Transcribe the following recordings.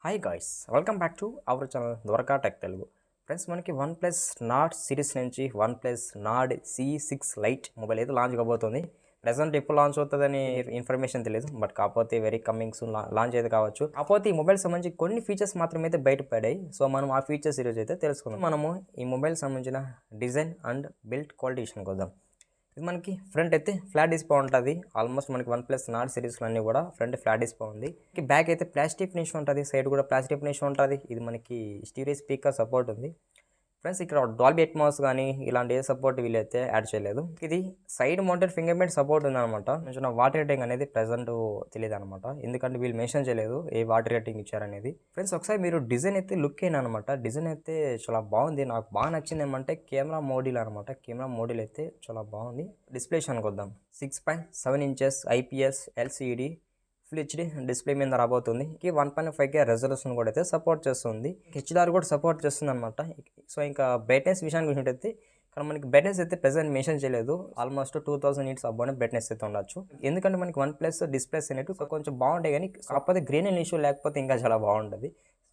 Hi guys, welcome back to our channel Dwaraka tech Telugu. Friends, మనకి one plus Nord series నుంచి one plus Nord C6 lite mobile అయితే launch కాబోతుంది. Present ఎప్పుడు launch అవుతుందని information తెలియదు, but కాకపోతే వెరీ కమింగ్ సూన్ లాంచ్ అయితే కావచ్చు. కాకపోతే ఈ మొబైల్ సంబంధించి కొన్ని ఫీచర్స్ మాత్రమే అయితే బయటపడాయి. సో మనం ఆ ఫీచర్స్ ఈరోజు అయితే తెలుసుకుందాం. మనము ఈ మొబైల్ సంబంధించిన డిజైన్ అండ్ బిల్డ్ క్వాలిటీ విషయానికి వద్దాం. ఇది మనకి ఫ్రంట్ అయితే ఫ్లాట్ డిస్ప్లే ఉంటుంది. ఆల్మోస్ట్ మనకి వన్ ప్లస్ నాడ్ సిరీస్లో అన్నీ కూడా ఫ్రంట్ ఫ్లాట్ డిస్ప్లే ఉంది. బ్యాక్ అయితే ప్లాస్టిక్ ఫినిష్ ఉంటుంది, సైడ్ కూడా ప్లాస్టిక్ ఫినిష్ ఉంటుంది. ఇది మనకి స్టీరియో స్పీకర్ సపోర్ట్ ఉంది. ఫ్రెండ్స్, ఇక్కడ డాల్బీ అట్మాస్ కానీ ఇలాంటి ఏ సపోర్ట్ వీళ్ళైతే యాడ్ చేయలేదు. ఇది side mounted finger print support ఉందన్నమాట. కొంచెం వాటర్ రేటింగ్ అనేది ప్రెసెంట్ తెలియదు అనమాట, ఎందుకంటే వీళ్ళు మెన్షన్ చేయలేదు ఏ వాటర్ రేటింగ్ ఇచ్చారనేది. ఫ్రెండ్స్, ఒకసారి మీరు డిజైన్ అయితే లుక్ అయినా అనమాట. డిజైన్ అయితే చాలా బాగుంది. నాకు బాగా నచ్చింది ఏమంటే కెమెరా మోడల్ అనమాట. కెమెరా మోడల్ అయితే చాలా బాగుంది. డిస్ప్లే విషయానికి వద్దాం. 6.7 inches IPS LCD full HD display మీద రాబోతుంది. 1.5K రెజల్యూషన్ కూడా అయితే సపోర్ట్ చేస్తుంది. HDR కూడా సపోర్ట్ చేస్తుంది అనమాట. సో ఇంకా బ్రైట్నెస్ విషయానికి వచ్చినట్టయితే ఇక్కడ మనకి బ్రైట్నెస్ అయితే ప్రెసెంట్ మెన్షన్ చేయలేదు. ఆల్మోస్ట్ 2000 నిట్స్ అబ్బోనే బ్రైట్నెస్ అయితే ఉండొచ్చు. ఎందుకంటే మనకి వన్ ప్లస్ డిస్ప్లేస్ అనేవి కొంచెం బాగుంటాయి, కానీ కాకపోతే గ్రీన్ లైన్ ఇష్యూ లేకపోతే ఇంకా చాలా బాగుంటుంది.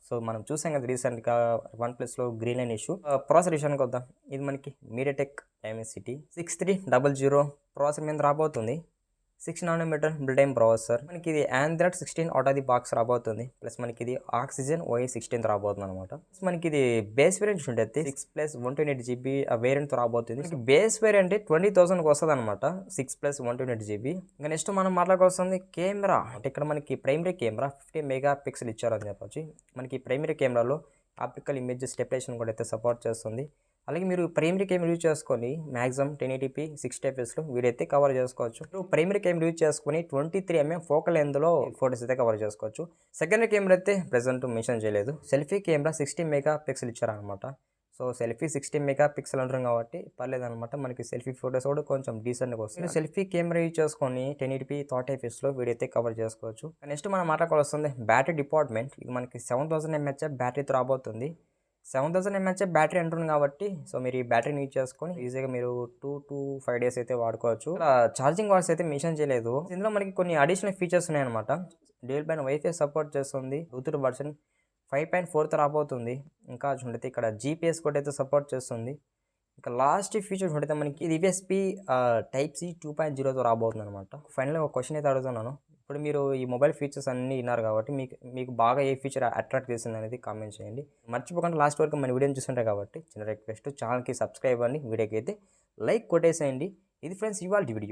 సో మనం చూసాం కదా రీసెంట్గా వన్ ప్లస్లో గ్రీన్ లైన్ ఇష్యూ. ప్రాసెసర్ విషయానికి వద్దాం. ఇది మనకి MediaTek Dimensity 6300 ప్రాసెసర్ మీద రాబోతుంది. 6 nanometer బిల్డ్ టైమ్ ప్రాసెసర్. మనకి ఇది Android 16 out of the box రాబోతుంది. ప్లస్ మనకి ఇది Oxygen OS 16 రాబోతుంది అనమాట. మనకి ఇది బేస్ వేరియంట్ ఉంటుంది 6+128GB వేరియంట్ రాబోతుంది. మనకి బేస్ వేరియంట్ 20,000కి వస్తుంది అనమాట. 6+128GB. ఇంకా నెక్స్ట్ మనం మాట్లాడుకోవాల్సింది కెమెరా. అంటే ఇక్కడ మనకి ప్రైమరీ కెమెరా 50 మెగాపిక్సెల్ ఇచ్చారని చెప్పొచ్చు. మనకి ప్రైమరీ కెమెరాలో ఆప్టికల్ ఇమేజ్ స్టెబిలైజేషన్ కూడా అయితే సపోర్ట్ చేస్తుంది. అలాగే మీరు ప్రైమరీ కెమెరా యూజ్ చేసుకొని మ్యాక్సిమం 1080p 60 fps వీడైతే కవర్ చేసుకోవచ్చు. మీరు ప్రైమరీ కెమెరా యూజ్ చేసుకొని 23mm ఫోకల్ లెంత్లో ఫోటోస్ అయితే కవర్ చేసుకోవచ్చు. సెకండరీ కెమెరా అయితే ప్రెసెంట్ మెన్షన్ చేయలేదు. సెల్ఫీ కెమెరా 60 మెగాపిక్సెల్ ఇచ్చారనమాట. సో సెల్ఫీ 60 మెగాపిక్సెల్ అంటారు కాబట్టి పర్లేదు అనమాట. మనకి సెల్ఫీ ఫోటోస్ కూడా కొంచెం డీసెంట్గా వస్తుంది. సెల్ఫీ కెమెరా యూజ్ చేసుకొని 1080p 30 fps వీడైతే కవర్ చేసుకోవచ్చు. నెక్స్ట్ మనం మాట్లాడుకోవాల్సింది బ్యాటరీ డిపార్ట్మెంట్. ఇది మనకి 7000 mAh బ్యాటరీతో రాబోతుంది. 7000 mAh బ్యాటరీ అంటుంది కాబట్టి సో మీరు ఈ బ్యాటరీని యూజ్ చేసుకొని ఈజీగా మీరు 2 to 5 days అయితే వాడుకోవచ్చు. ఛార్జింగ్ వాట్స్ అయితే మెన్షన్ చేయలేదు. ఇందులో మనకి కొన్ని అడిషనల్ ఫీచర్స్ ఉన్నాయన్నమాట. డ్యూయల్ బ్యాండ్ వైఫై సపోర్ట్ చేస్తుంది. బ్లూటూత్ వర్షన్ 5.4తో రాబోతుంది. ఇంకా చూడండి ఇక్కడ GPS కూడా అయితే సపోర్ట్ చేస్తుంది. ఇంకా లాస్ట్ ఫీచర్ చూడండి మనకి ఇది USB Type-C 2.0తో రాబోతుంది అనమాట. ఫైనల్గా ఒక క్వశ్చన్ అయితే అడుగుతున్నాను. ఇప్పుడు మీరు ఈ మొబైల్ ఫీచర్స్ అన్నీ విన్నారు కాబట్టి మీకు బాగా ఏ ఫీచర్ అట్రాక్ట్ చేసింది అనేది కామెంట్ చేయండి. మర్చిపోకుండా లాస్ట్ వరకు మన వీడియోని చూస్తుంటాయి కాబట్టి చిన్న రిక్వెస్ట్, ఛానల్కి సబ్స్క్రైబ్ అవ్వండి, వీడియోకి అయితే లైక్ కొట్టేసేయండి. ఇది ఫ్రెండ్స్ ఇవాళ వీడియో.